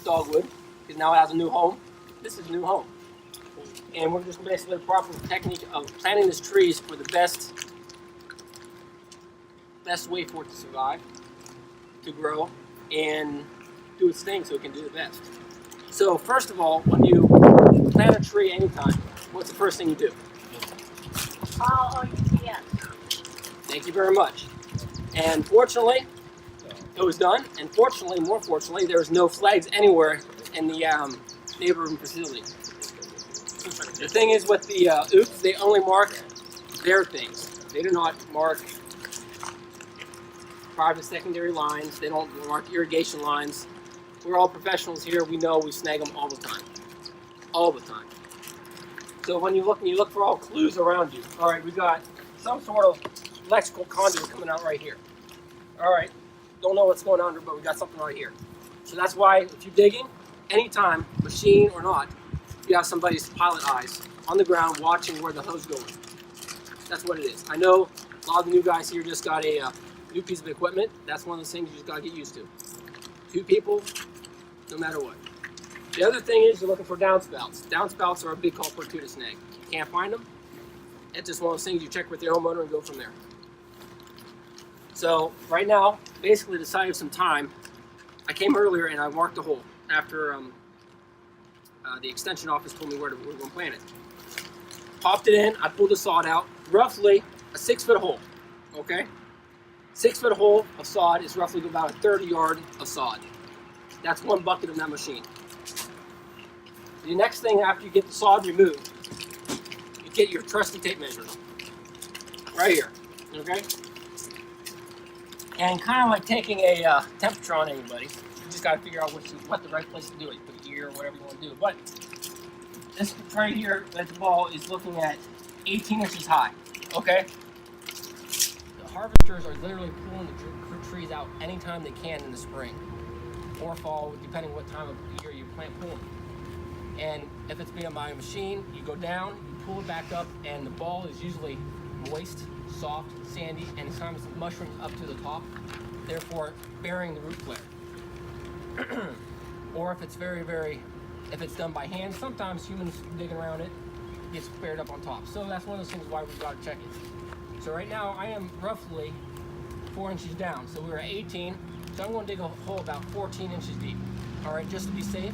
Dogwood, because now it has a new home. This is a new home. And we're just basically the proper technique of planting these trees for the best way for it to survive, to grow, and do its thing so it can do the best. So first of all, when you plant a tree anytime, what's the first thing you do? Yes. Thank you very much. And fortunately, it was done. And fortunately, more fortunately, there's no flags anywhere in the neighborhood facility. The thing is with the OOPS, they only mark their things. They do not mark private secondary lines. They don't mark irrigation lines. We're all professionals here. We know we snag them all the time. All the time. So when you look for all clues around you. All right, we got some sort of electrical conduit coming out right here. All right, don't know what's going on, but we got something right here. So that's why if you're digging, anytime, machine or not, you have somebody's pilot eyes on the ground watching where the hose going. That's what it is. I know a lot of the new guys here just got a new piece of equipment. That's one of those things you just gotta get used to. 2 people, no matter what. The other thing is you're looking for downspouts. Downspouts are a big culprit to snag. You can't find them. It's just one of those things you check with your homeowner and go from there. So right now, basically to save some time, I came earlier and I marked a hole after the extension office told me where we're going to plant it. Popped it in, I pulled the sod out, roughly a 6-foot hole, okay? 6-foot hole of sod is roughly about a 30-yard of sod. That's 1 bucket of that machine. The next thing after you get the sod removed, you get your trusty tape measure, right here, okay? And kind of like taking a temperature on anybody, you just got to figure out what the right place to do it. Put it here or whatever you want to do. But this right here, that the ball is looking at 18 inches high. Okay. The harvesters are literally pulling the trees out anytime they can in the spring or fall, depending what time of year you plant pulling. And if it's being by a machine, you go down, you pull it back up, and the ball is usually moist, soft, sandy, and sometimes mushrooms up to the top, therefore burying the root flare. Or if it's if it's done by hand, sometimes humans digging around it gets buried up on top. So that's one of those things why we've got to check it. So right now I am roughly 4 inches down. So we're at 18, so I'm going to dig a hole about 14 inches deep. All right, just to be safe,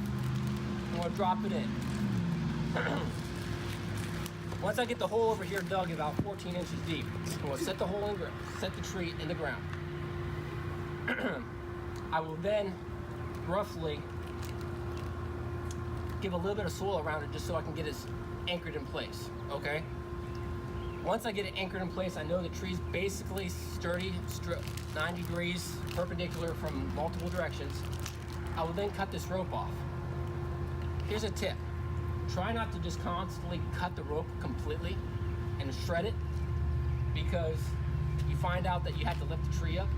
I'm going to drop it in. Once I get the hole over here dug about 14 inches deep, I'm going to set the hole in ground, set the tree in the ground. I will then roughly give a little bit of soil around it just so I can get it anchored in place, okay? Once I get it anchored in place, I know the tree's basically sturdy, 9 degrees perpendicular from multiple directions. I will then cut this rope off. Here's a tip. Try not to just constantly cut the rope completely and shred it, because you find out that you have to lift the tree up.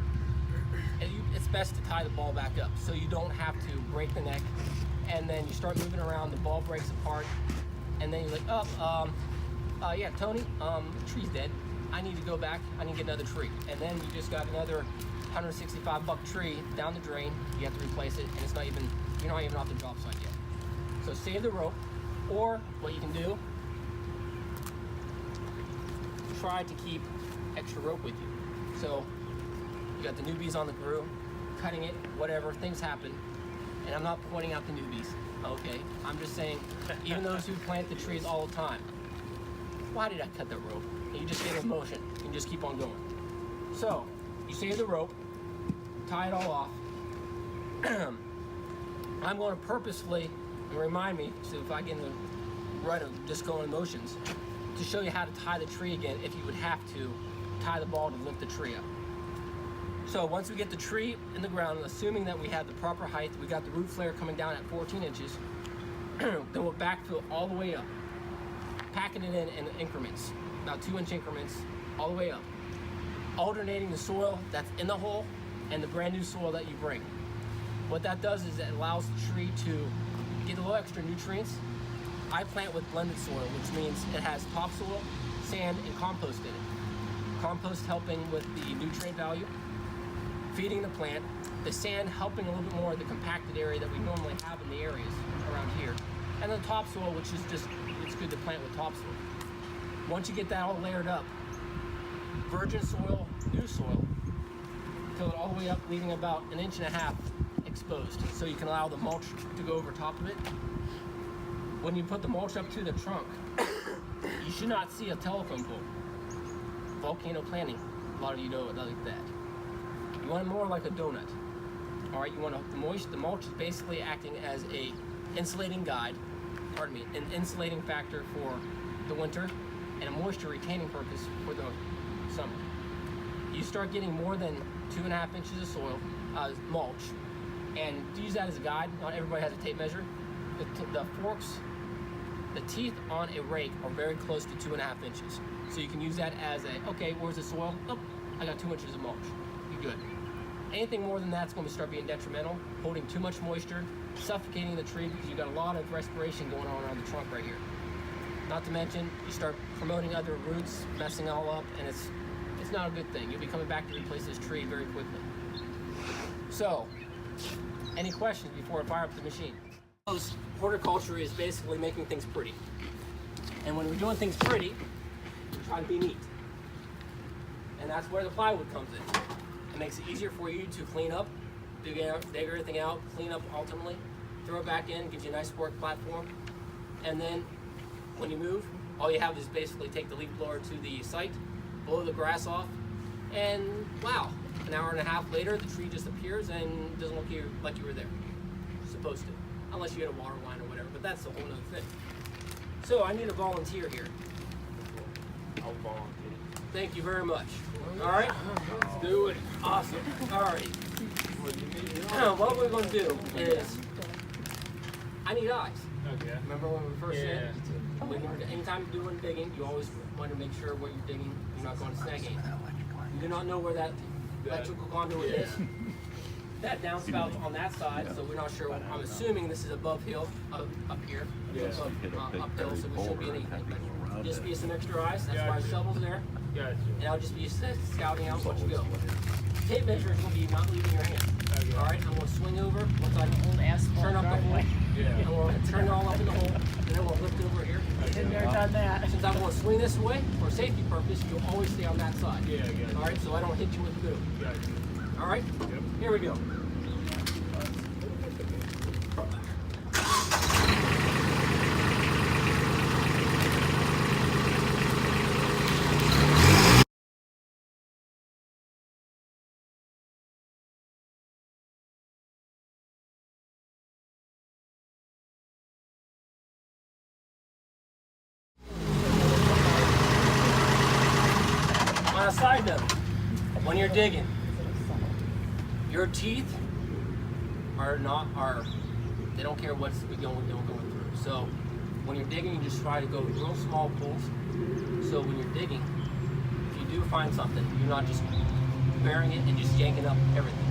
And it's best to tie the ball back up so you don't have to break the neck, and then you start moving around, the ball breaks apart, and then you're like, yeah, Tony, the tree's dead. I need to go back, I need to get another tree. And then you just got another $165 tree down the drain, you have to replace it, and you're not even off the job site yet. So save the rope. Or what you can do, try to keep extra rope with you. So you got the newbies on the crew, cutting it, whatever, things happen. And I'm not pointing out the newbies, okay? I'm just saying, even those who plant the trees all the time, why did I cut that rope? And you just get in motion and just keep on going. So you save the rope, tie it all off. I'm going to purposefully, and remind me, so if I get in the rut of just going motions, to show you how to tie the tree again if you would have to tie the ball to lift the tree up. So once we get the tree in the ground, assuming that we have the proper height, we got the root flare coming down at 14 inches, then we'll backfill all the way up, packing it in increments, about 2-inch increments, all the way up, alternating the soil that's in the hole and the brand new soil that you bring. What that does is it allows the tree to get a little extra nutrients. I plant with blended soil, which means it has topsoil, sand, and compost in it. Compost helping with the nutrient value, feeding the plant, the sand helping a little bit more of the compacted area that we normally have in the areas around here, and then topsoil, which is just, it's good to plant with topsoil. Once you get that all layered up, virgin soil, new soil, fill it all the way up, leaving about 1.5 inches exposed, so you can allow the mulch to go over top of it. When you put the mulch up to the trunk, you should not see a telephone pole. Volcano planting, a lot of you know it like that. You want it more like a donut. All right, you want the mulch is basically acting as a insulating guide, an insulating factor for the winter and a moisture retaining purpose for the summer. You start getting more than 2.5 inches of soil, mulch, and use that as a guide. Not everybody has a tape measure. The forks, the teeth on a rake are very close to 2.5 inches. So you can use that as a, okay, where's the soil? Oh, I got 2 inches of mulch. You're good. Anything more than that's going to start being detrimental, holding too much moisture, suffocating the tree because you've got a lot of respiration going on around the trunk right here. Not to mention, you start promoting other roots, messing all up, and it's not a good thing. You'll be coming back to replace this tree very quickly. So, any questions before I fire up the machine? Horticulture is basically making things pretty. And when we're doing things pretty, we're trying to be neat. And that's where the plywood comes in. It makes it easier for you to clean up, dig everything out, clean up ultimately, throw it back in, gives you a nice work platform. And then when you move, all you have is basically take the leaf blower to the site, blow the grass off, and wow, 1.5 hours later, the tree just appears and doesn't look like you were there. It's supposed to, unless you get a water line or whatever, but that's a whole other thing. So I need a volunteer here. I'll volunteer. Thank you very much. All right, Let's do it. awesome. All right. Now, what we're going to do is, I need eyes. Okay. Remember when we first said, anytime you're doing digging, you always want to make sure what you're digging, you're not going to snag anything. You do not know where that electrical conduit is. That downspouts on that side, so we're not sure. I'm assuming this is above hill, up here, uphill, so we shouldn't be anything. But just be some extra eyes. That's why shovel's there. Gotcha. And I'll just be scouting out what you go. Tape measure is going to be not leaving your hand. Okay. All right, I'm going to swing over once I turn up the hole. Yeah. I'm going to turn it all up in the hole, and then we'll lift over here. Been there, done that. Since I'm going to swing this way, for safety purpose, you'll always stay on that side. Yeah, I got it. All right, so I don't hit you with the boom. Gotcha. All right? Yep. Here we go. On a side note, when you're digging, your teeth they don't care what's going through. So when you're digging, you just try to go real small pulls. So when you're digging, if you do find something, you're not just burying it and just yanking up everything.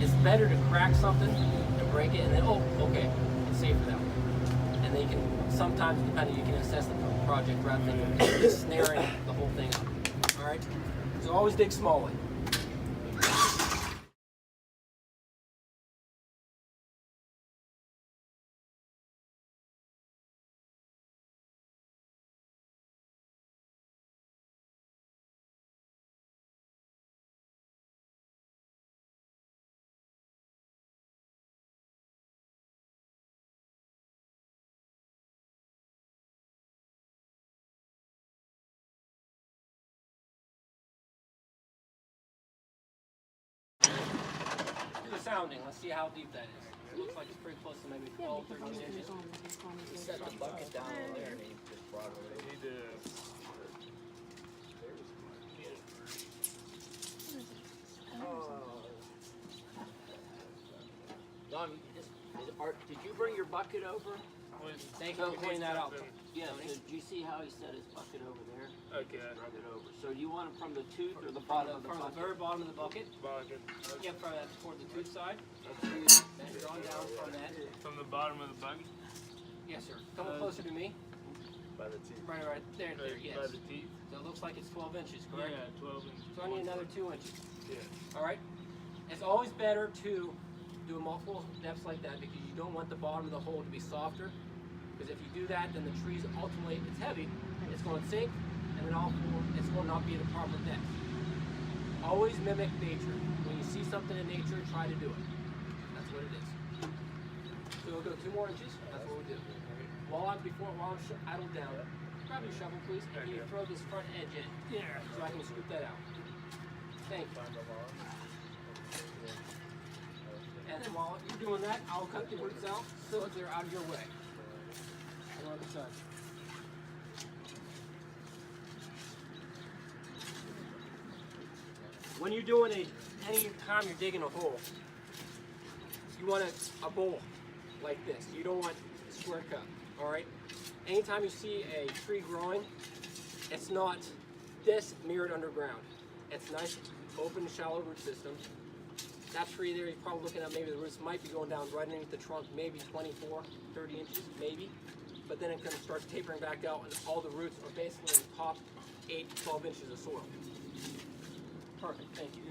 It's better to crack something and break it and then, oh, okay, it's safe for that one. And then you can, sometimes depending, you can assess the project rather than just snaring the whole thing up. All right? So always dig smallly. Do the sounding. Let's see how deep that is. It looks like it's pretty close to maybe 12, 13 inches. Set the bucket down in there. Need to. Don, did you bring your bucket over? Thank you for pointing that out. Yeah, so do you see how he set his bucket over there? Okay. Drug it over. So do you want it from the tooth or the bottom of the From the bucket? very bottom of the bucket. Bucket. Yeah, from that toward the tooth side. Then draw down from that. From the bottom of the bucket? Yes, sir. Come closer to me. By the teeth. Right there, yes. By the teeth? So it looks like it's 12 inches, correct? Yeah, 12 inches. So I need another 2 inches. Yeah. All right. It's always better to do multiple depths like that because you don't want the bottom of the hole to be softer. Because if you do that, then the tree's ultimately, it's heavy, it's going to sink, and then it's going to not be the proper depth. Always mimic nature. When you see something in nature, try to do it. That's what it is. So we'll go 2 more inches. That's what we'll do. While I'm idle down, grab your shovel, please. And can you throw this front edge in? Yeah. So I can scoop that out. Thank you. And then while you're doing that, I'll cut the roots out so that they're out of your way. On the other side. When you're doing any time you're digging a hole, you want a bowl like this. You don't want a square cut, all right? Anytime you see a tree growing, it's not this mirrored underground. It's nice, open, shallow root system. That tree there, you're probably looking at maybe the roots might be going down right underneath the trunk, maybe 24, 30 inches, maybe. But then it kind of starts tapering back out and all the roots are basically in the top 8 to 12 inches of soil. Perfect, thank you.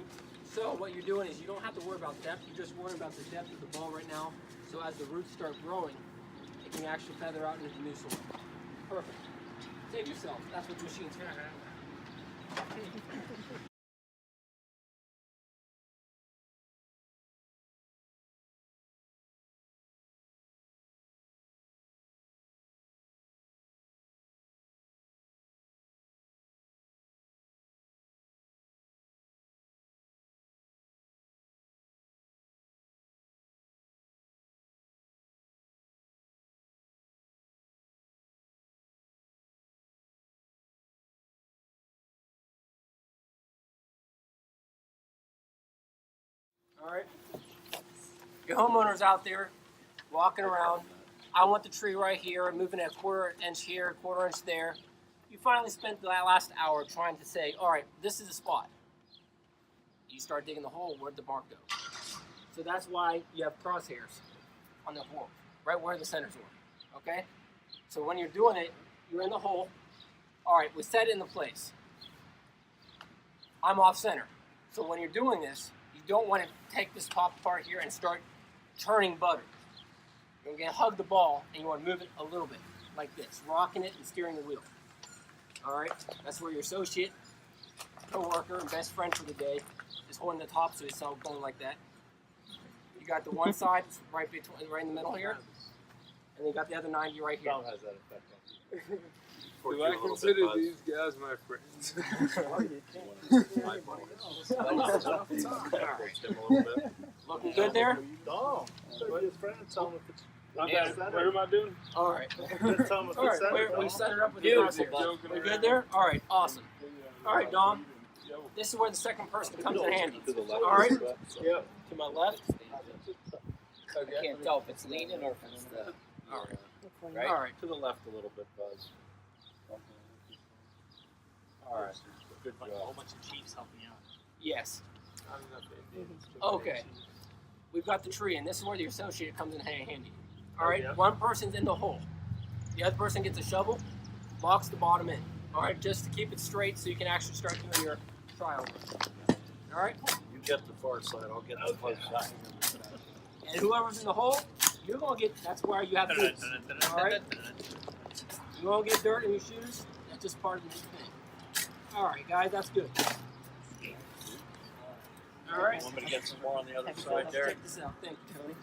So what you're doing is you don't have to worry about depth, you're just worrying about the depth of the ball right now. So as the roots start growing, it can actually feather out into the new soil. Perfect. Save yourself, that's what the machine's for. All right. Your homeowners out there walking around. I want the tree right here. I'm moving at a 1/4 inch here, 1/4 inch there. You finally spent the last hour trying to say, all right, this is the spot. You start digging the hole, where'd the mark go? So that's why you have crosshairs on the hole, right where the centers were, okay? So when you're doing it, you're in the hole. All right, we set it into place. I'm off center. So when you're doing this, you don't want to take this top part here and start churning butter. You're going to hug the ball and you want to move it a little bit, like this, rocking it and steering the wheel. All right, that's where your associate, co-worker, and best friend for the day is holding the top, so it's all going like that. You got the one side right in the middle here, and then you got the other 90 right here. Has that effect on you? Do I consider these guys my friends? Looking good there? No. His friend tell him if it's What am I doing? All right. tell him if All it's right, center. we set it up with the Beautiful, crosshairs. bud. We good there? All right, awesome. All right, Dom. This is where the second person comes in handy. All right, Yeah. to my left. I can't tell if it's leaning or if it's the. All right. Right? All right. To the left a little bit, Buzz. All right. Good Like a job. whole bunch of chiefs helping out. Yes. Okay. We've got the tree, and this is where the associate comes in handy. All right. Yeah. One person's in the hole. The other person gets a shovel, locks the bottom in. All right, just to keep it straight, so you can actually start doing your trial. All right. You get the far side, I'll get the far side. And whoever's in the hole, you're gonna get. That's where you have boots. All right. You won't get dirt in your shoes. That's just part of the thing. All right, guys, that's good. All right. Want me to get some more on the other Let's side there? check this out. Thank you, Tony.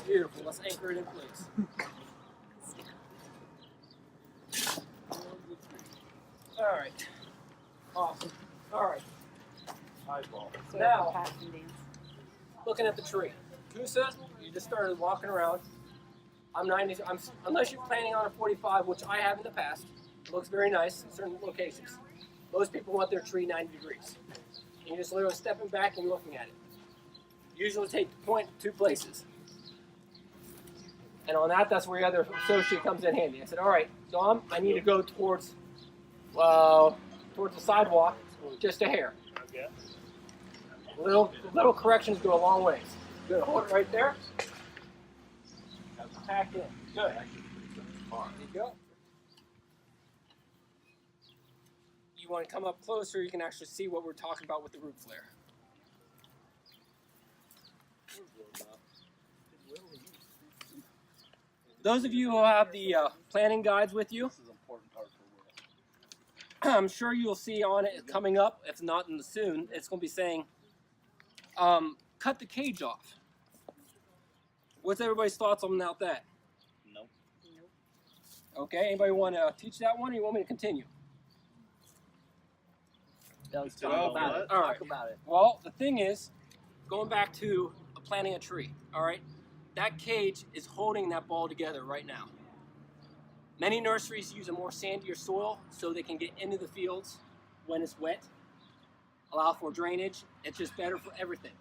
Beautiful. Let's anchor it in place. All right. Awesome. All right. Eyeball. Now, looking at the tree. Kusa, you just started walking around. Unless you're planning on a 45, which I have in the past. It looks very nice in certain locations. Most people want their tree 90 degrees. And you're just literally stepping back and looking at it. Usually take the point 2 places. And on that, that's where your other associate comes in handy. I said, all right, Dom, I need to go towards the sidewalk, just a hair. Okay. Little corrections go a long ways. Good, hold it right there. Pack in. Good. There you go. You want to come up closer, you can actually see what we're talking about with the root flare. those of you who have the planning guides with you, This is an important part for Will. I'm sure you'll see on it coming up, if not in the soon, it's going to be saying, cut the cage off. What's everybody's thoughts on that? Nope. Okay, anybody want to teach that one, or you want me to continue? Let's Well, talk about what? it. All Talk right. about it. Well, the thing is, going back to planting a tree, all right? That cage is holding that ball together right now. Many nurseries use a more sandier soil so they can get into the fields when it's wet, allow for drainage. It's just better for everything.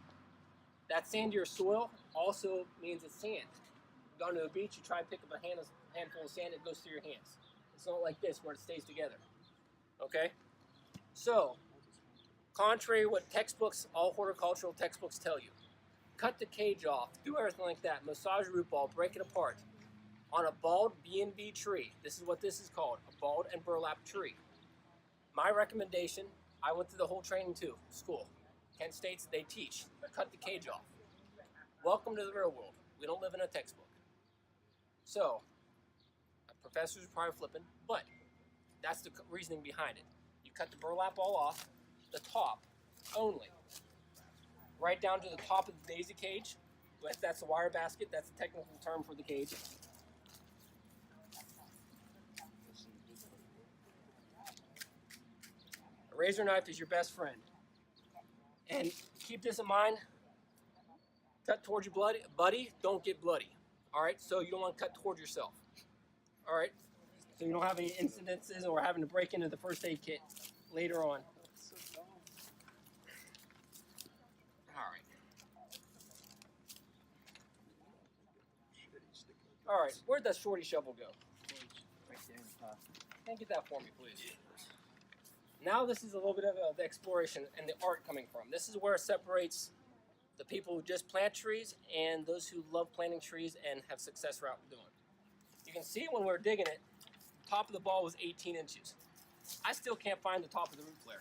That sandier soil also means it's sand. You go to the beach, you try to pick up a handful of sand, it goes through your hands. It's not like this where it stays together. Okay? So, contrary to what textbooks, all horticultural textbooks tell you, cut the cage off, do everything like that, massage the root ball, break it apart. On a bald B&B tree, this is what this is called, a bald and burlap tree. My recommendation, I went through the whole training too, school. Kent State's, they teach, cut the cage off. Welcome to the real world. We don't live in a textbook. So, professors are probably flipping, but that's the reasoning behind it. You cut the burlap all off, the top only. Right down to the top of the daisy cage. That's the wire basket. That's the technical term for the cage. A razor knife is your best friend. And keep this in mind. Cut towards your buddy. Don't get bloody. All right. So you don't want to cut towards yourself. All right. So you don't have any incidences or having to break into the first aid kit later on. All right, where'd that shorty shovel go? Right there. Can you get that for me, please? Now this is a little bit of the exploration and the art coming from. This is where it separates the people who just plant trees and those who love planting trees and have success route doing. You can see when we were digging it, the top of the ball was 18 inches. I still can't find the top of the root flare.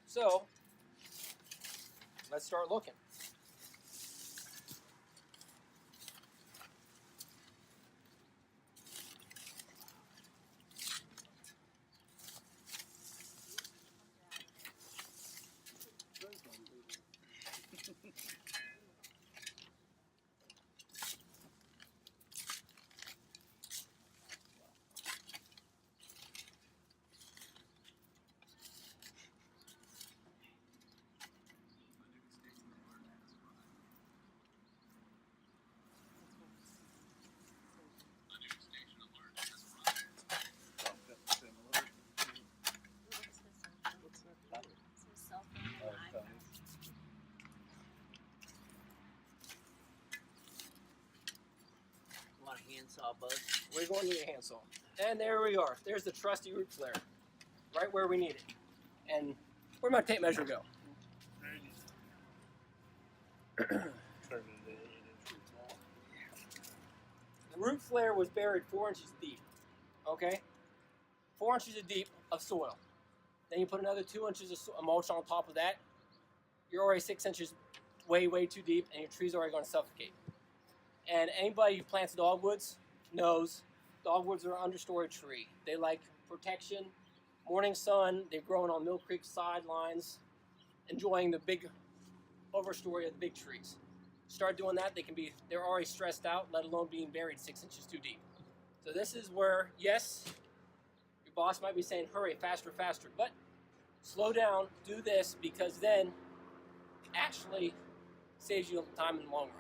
So, let's start looking. Want a handsaw, bud? We're going to need a handsaw. And there we are. There's the trusty root flare. Right where we need it. And where'd my tape measure go? The root flare was buried 4 inches deep. Okay? 4 inches deep of soil. Then you put another 2 inches of mulch on top of that. You're already 6 inches way, way too deep, and your tree's already going to suffocate. And anybody who plants dogwoods knows dogwoods are an understory tree. They like protection, morning sun. They're growing on Mill Creek sidelines, enjoying the big overstory of the big trees. Start doing that, they're already stressed out, let alone being buried 6 inches too deep. So this is where, yes, your boss might be saying, hurry, faster, faster, but slow down, do this, because then it actually saves you time in the long run.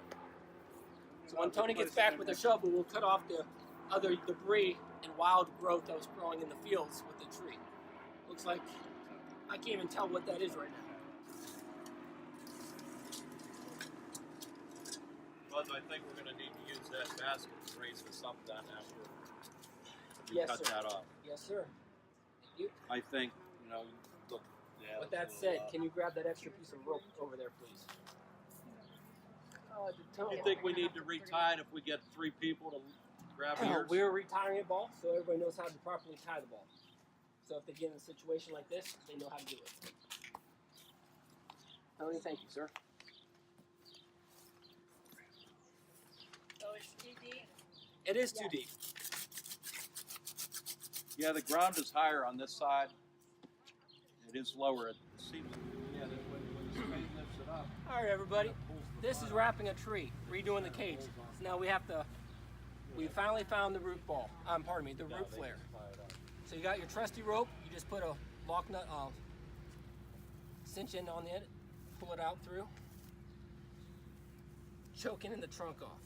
So when Tony gets back with the shovel, we'll cut off the other debris and wild growth that was growing in the fields with the tree. Looks like, I can't even tell what that is right now. Buzz, I think we're going to need to use that basket to raise this up then after we Yes, cut sir. that off. Yes, sir. Thank you. I think, look. Yeah, With that said, can you grab that extra piece of rope over there, please? you think we need to retie it if we get 3 people to grab ears? We're retiring a ball, so everybody knows how to properly tie the ball. So if they get in a situation like this, they know how to do it. Tony, thank you, sir. It is too deep. Yeah, the ground is higher on this side. It is lower at the ceiling. Yeah, when the crane lifts it up. All right, everybody. This is wrapping a tree, redoing the cage. So now we finally found the root ball. Pardon me, the root flare. So you got your trusty rope. You just put a lock nut, cinch end on it, pull it out through, choking in the trunk off.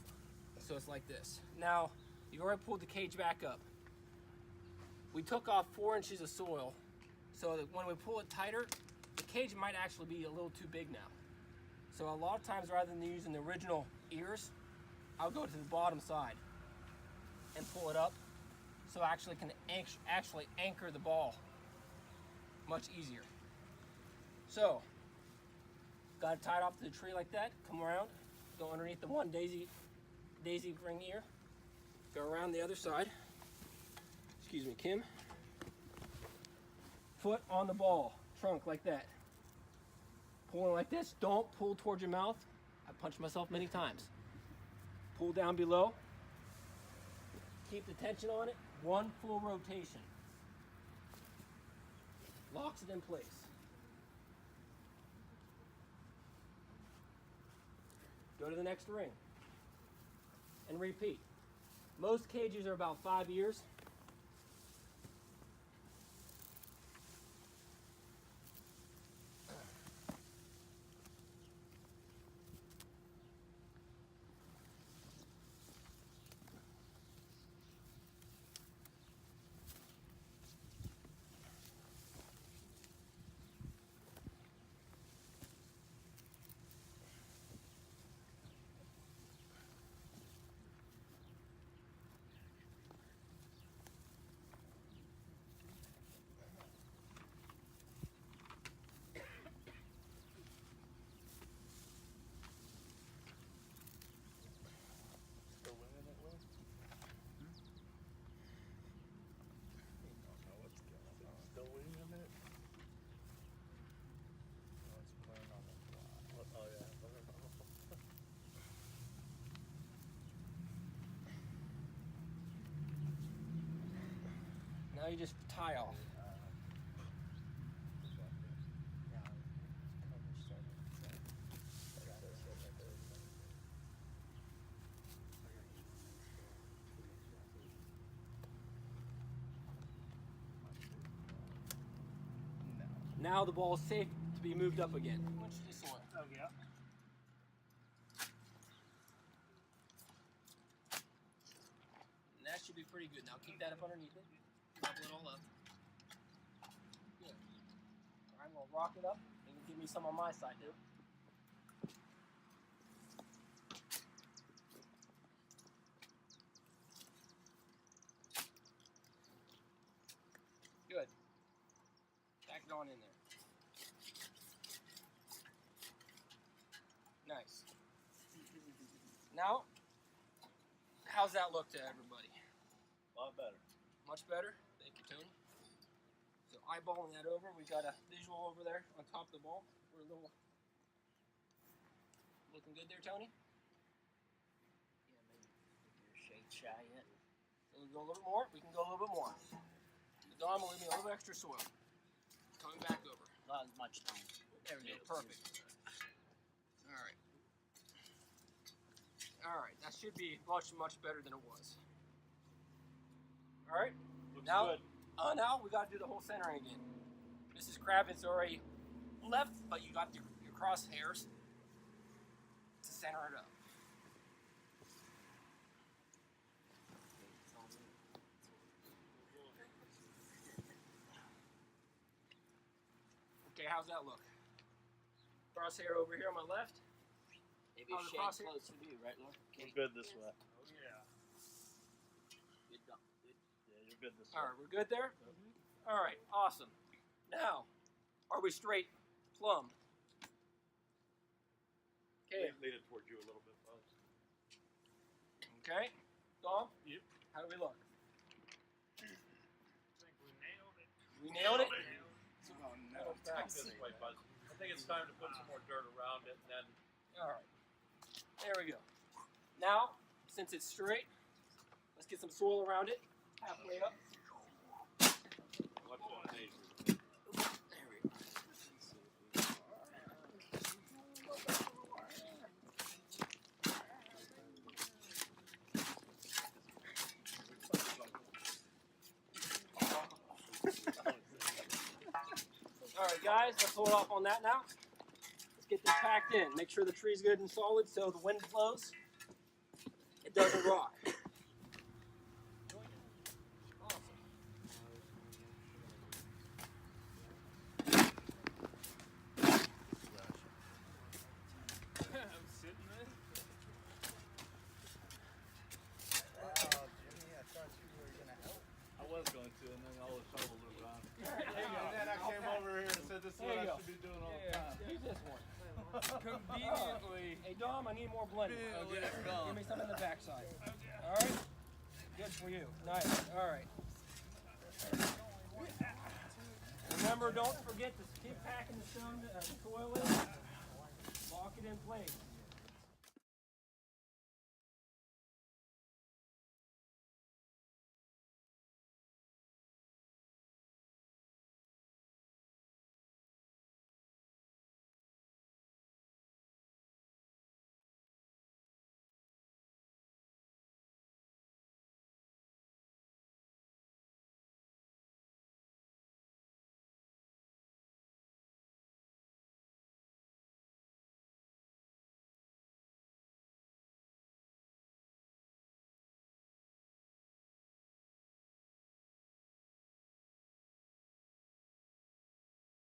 So it's like this. Now, you've already pulled the cage back up. We took off 4 inches of soil, so that when we pull it tighter, the cage might actually be a little too big now. So a lot of times, rather than using the original ears, I'll go to the bottom side and pull it up, so I actually can actually anchor the ball much easier. So, got it tied off to the tree like that, come around, go underneath the one daisy ring ear, go around the other side, excuse me, Kim, foot on the ball, trunk like that. Pulling like this, don't pull towards your mouth. I punched myself many times. Pull down below, keep the tension on it, one full rotation. Locks it in place. Go to the next ring and repeat. Most cages are about 5 years. Still waiting a minute? Oh, it's playing on the fly. Oh, yeah. Now you just tie off. Now the ball is safe to be moved up again. Punch the soil. Oh, yeah. And that should be pretty good. Now keep that up underneath it. Level it all up. Good. All right, I'm gonna rock it up and give me some on my side too. Good. Back it on in there. Nice. Now, how's that look to everybody? A lot better. Much better? Thank you, Tony. So eyeballing that over, we got a visual over there on top of the ball. We're a little looking good there, Tony. Yeah, maybe you're shade shy yet. So we go a little bit more. We can go a little bit more. Don, we'll leave me a little extra soil. Coming back over. Not as much time. There we go. Perfect. All right. All right. That should be much better than it was. All right. Looks Now, good. Now we got to do the whole centering again. Mrs. Kravitz already left, but you got your crosshairs to center it up. Okay, how's that look? Crosshair over here on my left. Maybe a Oh, the shade crosshair? closer to you, right, Lauren? We're good this way. Oh, yeah. Good done. Good. Yeah, you're good this All way. right, we're good there? All right, awesome. Now, are we straight plumb? Okay, Lean it towards you a little bit, folks. okay. Dom? Yep. How do we look? I think we nailed it. We nailed it? Oh, no. Back this way, Buzz. I think it's time to put some more dirt around it, and then All right. There we go. Now, since it's straight, let's Let's get some soil around it. Halfway up. Watch that nature. There we go. All right, guys, let's hold off on that now. Let's get this packed in. Make sure the tree's good and solid so the wind blows. It doesn't rock. Awesome. I'm sitting there. I was going to, and then all the trouble was gone. And then I came over here and said, this is There what you I go. should be doing all the time. Use this one. Conveniently. Hey, Dom, I need more blending. Okay, it's gone. Give me some in the backside. All right? Good for you. Nice. All right. Remember, don't forget to keep packing the soil in. Lock it in place.